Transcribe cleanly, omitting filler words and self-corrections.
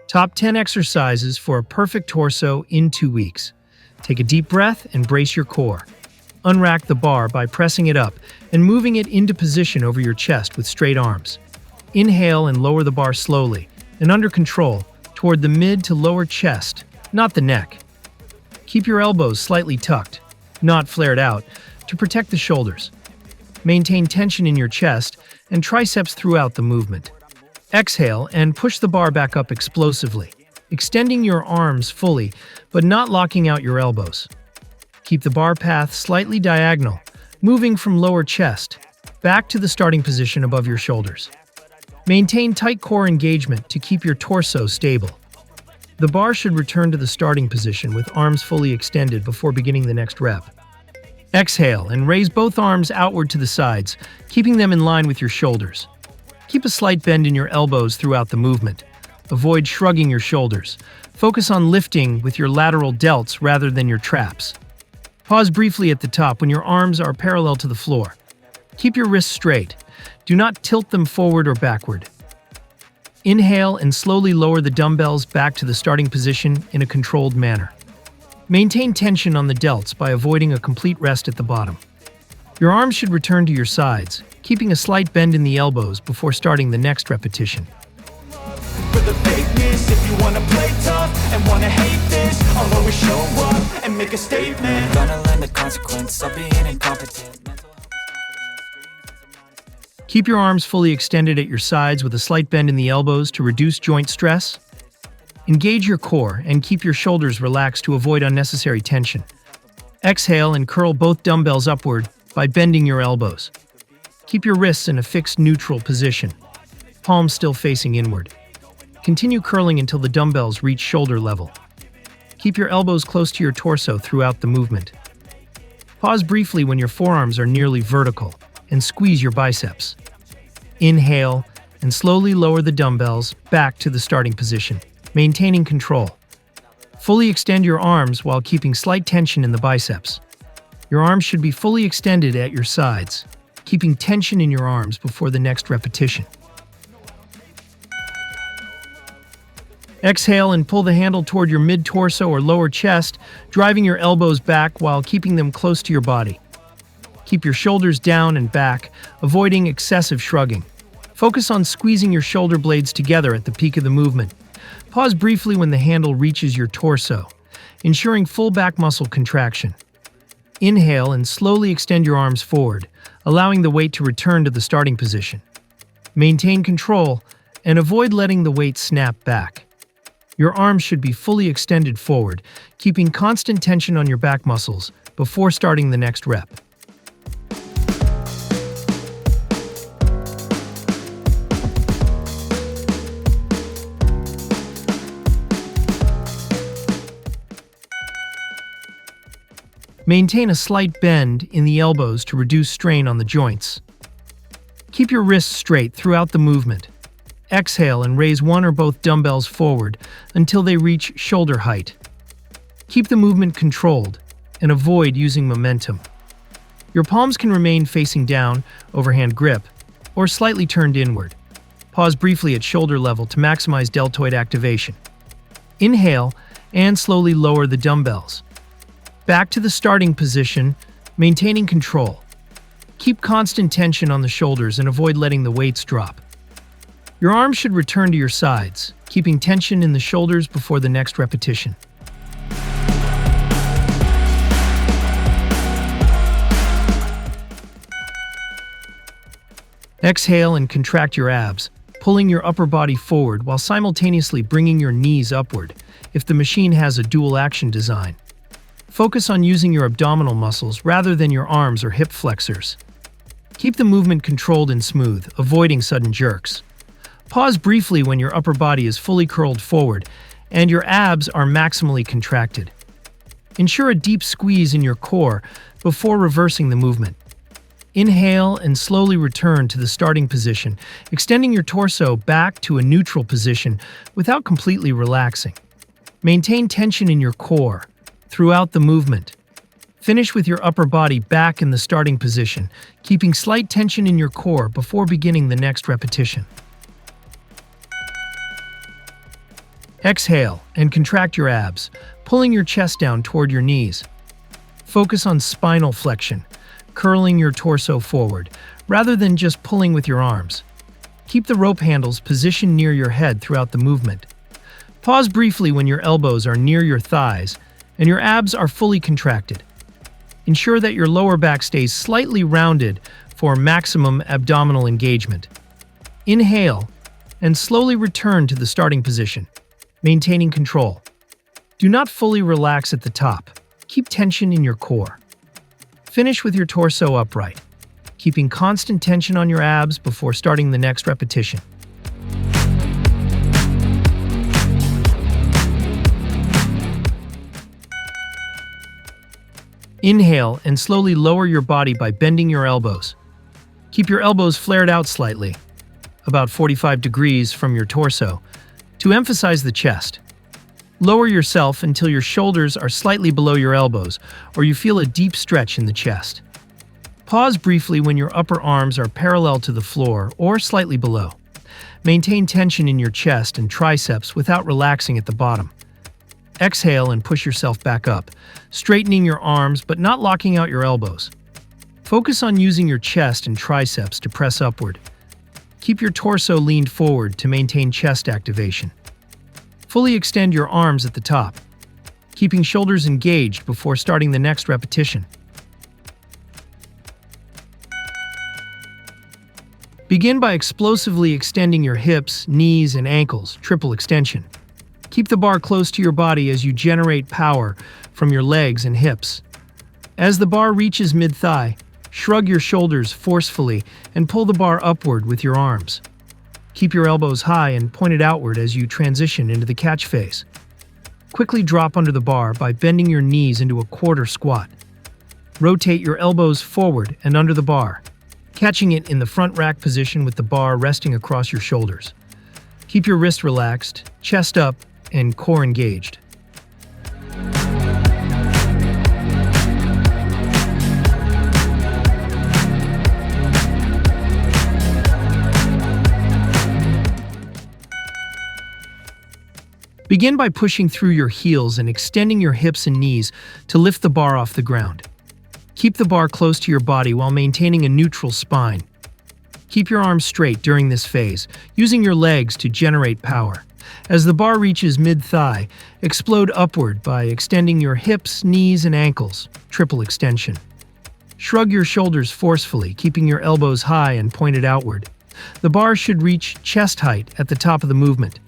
Top 10 exercises for a perfect torso in 2 weeks. Take a deep breath and brace your core. Unrack the bar by pressing it up and moving it into position over your chest with straight arms. Inhale and lower the bar slowly and under control toward the mid to lower chest, not the neck. Keep your elbows slightly tucked, not flared out, to protect the shoulders. Maintain tension in your chest and triceps throughout the movement. Exhale and push the bar back up explosively, extending your arms fully, but not locking out your elbows. Keep the bar path slightly diagonal, moving from lower chest, back to the starting position above your shoulders. Maintain tight core engagement to keep your torso stable. The bar should return to the starting position with arms fully extended before beginning the next rep. Exhale and raise both arms outward to the sides, keeping them in line with your shoulders. Keep a slight bend in your elbows throughout the movement. Avoid shrugging your shoulders. Focus on lifting with your lateral delts rather than your traps. Pause briefly at the top when your arms are parallel to the floor. Keep your wrists straight. Do not tilt them forward or backward. Inhale and slowly lower the dumbbells back to the starting position in a controlled manner. Maintain tension on the delts by avoiding a complete rest at the bottom. Your arms should return to your sides, keeping a slight bend in the elbows before starting the next repetition. For the fakeness, if you wanna play tough and wanna hate this, I'll always show up and make a statement. Gonna learn the consequence of being incompetent. Keep your arms fully extended at your sides with a slight bend in the elbows to reduce joint stress. Engage your core and keep your shoulders relaxed to avoid unnecessary tension. Exhale and curl both dumbbells upward by bending your elbows. Keep your wrists in a fixed neutral position, palms still facing inward. Continue curling until the dumbbells reach shoulder level. Keep your elbows close to your torso throughout the movement. Pause briefly when your forearms are nearly vertical and squeeze your biceps. Inhale and slowly lower the dumbbells back to the starting position, maintaining control. Fully extend your arms while keeping slight tension in the biceps. Your arms should be fully extended at your sides, keeping tension in your arms before the next repetition. Exhale and pull the handle toward your mid-torso or lower chest, driving your elbows back while keeping them close to your body. Keep your shoulders down and back, avoiding excessive shrugging. Focus on squeezing your shoulder blades together at the peak of the movement. Pause briefly when the handle reaches your torso, ensuring full back muscle contraction. Inhale and slowly extend your arms forward, allowing the weight to return to the starting position. Maintain control and avoid letting the weight snap back. Your arms should be fully extended forward, keeping constant tension on your back muscles before starting the next rep. Maintain a slight bend in the elbows to reduce strain on the joints. Keep your wrists straight throughout the movement. Exhale and raise one or both dumbbells forward until they reach shoulder height. Keep the movement controlled and avoid using momentum. Your palms can remain facing down, overhand grip, or slightly turned inward. Pause briefly at shoulder level to maximize deltoid activation. Inhale and slowly lower the dumbbells. Back to the starting position, maintaining control. Keep constant tension on the shoulders and avoid letting the weights drop. Your arms should return to your sides, keeping tension in the shoulders before the next repetition. Exhale and contract your abs, pulling your upper body forward while simultaneously bringing your knees upward, if the machine has a dual action design. Focus on using your abdominal muscles rather than your arms or hip flexors. Keep the movement controlled and smooth, avoiding sudden jerks. Pause briefly when your upper body is fully curled forward and your abs are maximally contracted. Ensure a deep squeeze in your core before reversing the movement. Inhale and slowly return to the starting position, extending your torso back to a neutral position without completely relaxing. Maintain tension in your core throughout the movement. Finish with your upper body back in the starting position, keeping slight tension in your core before beginning the next repetition. Exhale and contract your abs, pulling your chest down toward your knees. Focus on spinal flexion, curling your torso forward, rather than just pulling with your arms. Keep the rope handles positioned near your head throughout the movement. Pause briefly when your elbows are near your thighs and your abs are fully contracted. Ensure that your lower back stays slightly rounded for maximum abdominal engagement. Inhale and slowly return to the starting position, maintaining control. Do not fully relax at the top. Keep tension in your core. Finish with your torso upright, keeping constant tension on your abs before starting the next repetition. Inhale and slowly lower your body by bending your elbows. Keep your elbows flared out slightly, about 45 degrees from your torso, to emphasize the chest. Lower yourself until your shoulders are slightly below your elbows, or you feel a deep stretch in the chest. Pause briefly when your upper arms are parallel to the floor or slightly below. Maintain tension in your chest and triceps without relaxing at the bottom. Exhale and push yourself back up, straightening your arms but not locking out your elbows. Focus on using your chest and triceps to press upward. Keep your torso leaned forward to maintain chest activation. Fully extend your arms at the top, keeping shoulders engaged before starting the next repetition. Begin by explosively extending your hips, knees, and ankles, triple extension. Keep the bar close to your body as you generate power from your legs and hips. As the bar reaches mid-thigh, shrug your shoulders forcefully and pull the bar upward with your arms. Keep your elbows high and pointed outward as you transition into the catch phase. Quickly drop under the bar by bending your knees into a quarter squat. Rotate your elbows forward and under the bar, catching it in the front rack position with the bar resting across your shoulders. Keep your wrist relaxed, chest up, and core engaged. Begin by pushing through your heels and extending your hips and knees to lift the bar off the ground. Keep the bar close to your body while maintaining a neutral spine. Keep your arms straight during this phase, using your legs to generate power. As the bar reaches mid-thigh, explode upward by extending your hips, knees, and ankles, triple extension. Shrug your shoulders forcefully, keeping your elbows high and pointed outward. The bar should reach chest height at the top of the movement.